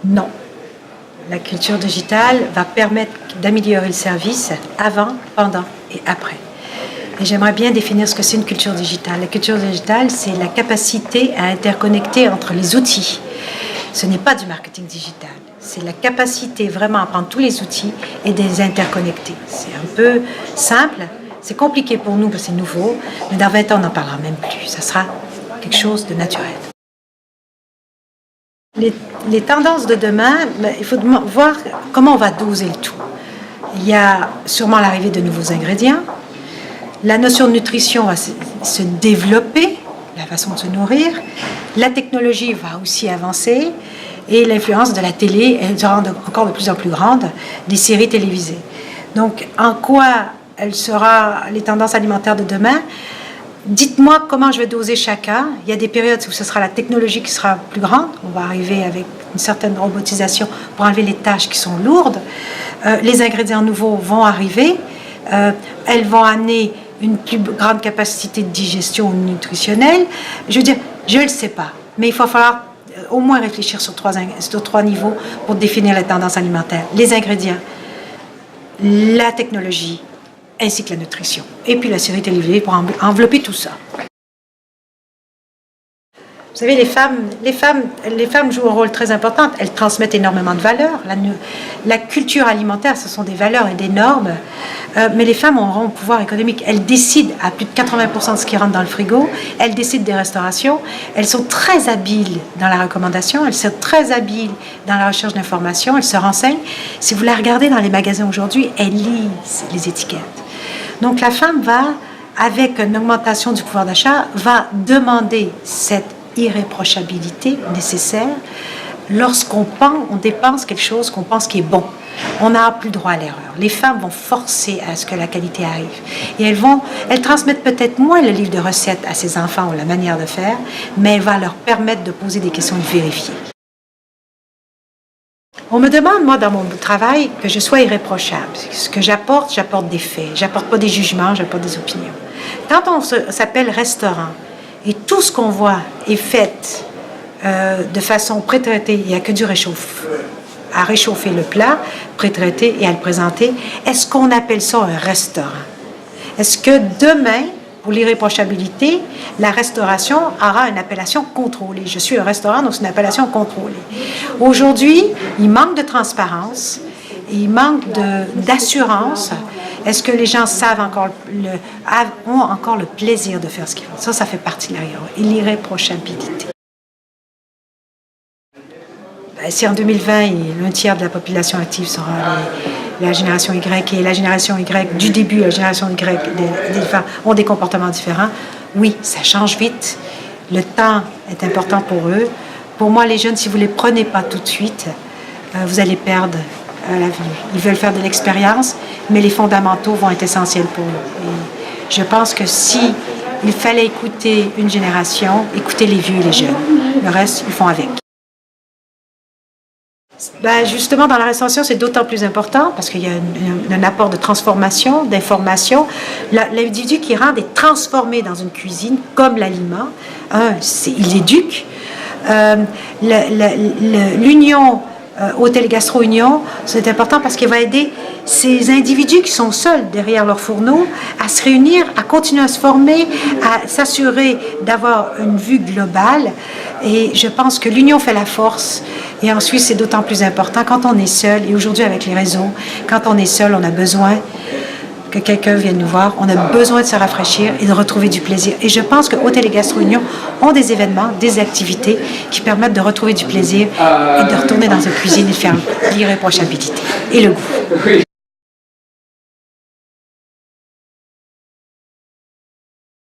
Non. La culture digitale va permettre d'améliorer le service avant, pendant et après. Et j'aimerais bien définir ce que c'est une culture digitale. La culture digitale, c'est la capacité à interconnecter entre les outils. Ce n'est pas du marketing digital. C'est la capacité vraiment à prendre tous les outils et de les interconnecter. C'est un peu simple, c'est compliqué pour nous parce que c'est nouveau, mais dans 20 ans, on n'en parlera même plus. Ça sera quelque chose de naturel. Les tendances de demain, il faut voir comment on va doser le tout. Il y a sûrement l'arrivée de nouveaux ingrédients. La notion de nutrition va se développer, la façon de se nourrir. La technologie va aussi avancer. Et l'influence de la télé, elle sera encore de plus en plus grande, des séries télévisées. Donc, en quoi elle sera les tendances alimentaires de demain? Dites-moi comment je vais doser chacun. Il y a des périodes où ce sera la technologie qui sera plus grande. On va arriver avec une certaine robotisation pour enlever les tâches qui sont lourdes. Les ingrédients nouveaux vont arriver. Elles vont amener une plus grande capacité de digestion nutritionnelle. Je veux dire, je ne le sais pas. Mais il va falloir au moins réfléchir sur trois niveaux pour définir les tendances alimentaires. Les ingrédients, la technologie, ainsi que la nutrition. Et puis la série télévisée pour envelopper tout ça. Vous savez, les femmes jouent un rôle très important. Elles transmettent énormément de valeurs. La culture alimentaire, ce sont des valeurs et des normes. Mais les femmes auront un pouvoir économique. Elles décident à plus de 80% de ce qui rentre dans le frigo. Elles décident des restaurations. Elles sont très habiles dans la recommandation. Elles sont très habiles dans la recherche d'informations. Elles se renseignent. Si vous la regardez dans les magasins aujourd'hui, elles lisent les étiquettes. Donc la femme va, avec une augmentation du pouvoir d'achat, va demander cette irréprochabilité nécessaire lorsqu'on dépense quelque chose qu'on pense qui est bon. On n'a plus droit à l'erreur. Les femmes vont forcer à ce que la qualité arrive. Et elles transmettent peut-être moins le livre de recettes à ses enfants ou la manière de faire, mais elle va leur permettre de poser des questions et de vérifier. On me demande, moi, dans mon travail, que je sois irréprochable. Ce que j'apporte des faits. J'apporte pas des jugements, j'apporte des opinions. Quand on s'appelle restaurant, et tout ce qu'on voit est fait de façon pré-traitée, il n'y a que du à réchauffer le plat, pré-traité et à le présenter. Est-ce qu'on appelle ça un restaurant? Est-ce que demain, pour l'irréprochabilité, la restauration aura une appellation contrôlée? Je suis un restaurant, donc c'est une appellation contrôlée. Aujourd'hui, il manque de transparence, il manque d'assurance. Est-ce que les gens ont encore le plaisir de faire ce qu'ils font? Ça fait partie de l'irréprochabilité. Si en 2020, un tiers de la population active sera la génération Y, et la génération Y, du début, la génération Y, des femmes ont des comportements différents, oui, ça change vite. Le temps est important pour eux. Pour moi, les jeunes, si vous ne les prenez pas tout de suite, vous allez perdre la vie. Ils veulent faire de l'expérience, mais les fondamentaux vont être essentiels pour eux. Et je pense que si il fallait écouter une génération, écouter les vieux et les jeunes. Le reste, ils font avec. Justement, dans la restauration, c'est d'autant plus important parce qu'il y a un apport de transformation, d'information. L'individu qui rentre est transformé dans une cuisine comme l'aliment. Il éduque. L'union Hôtel Gastro Union, c'est important parce qu'il va aider ces individus qui sont seuls derrière leur fourneau à se réunir, à continuer à se former, à s'assurer d'avoir une vue globale. Et je pense que l'union fait la force. Et ensuite, c'est d'autant plus important quand on est seul. Et aujourd'hui, avec les réseaux, quand on est seul, on a besoin que quelqu'un vienne nous voir. On a besoin de se rafraîchir et de retrouver du plaisir. Et je pense que Hôtel et Gastro Union ont des événements, des activités qui permettent de retrouver du plaisir et de retourner dans une cuisine et de faire l'irréprochabilité et le goût.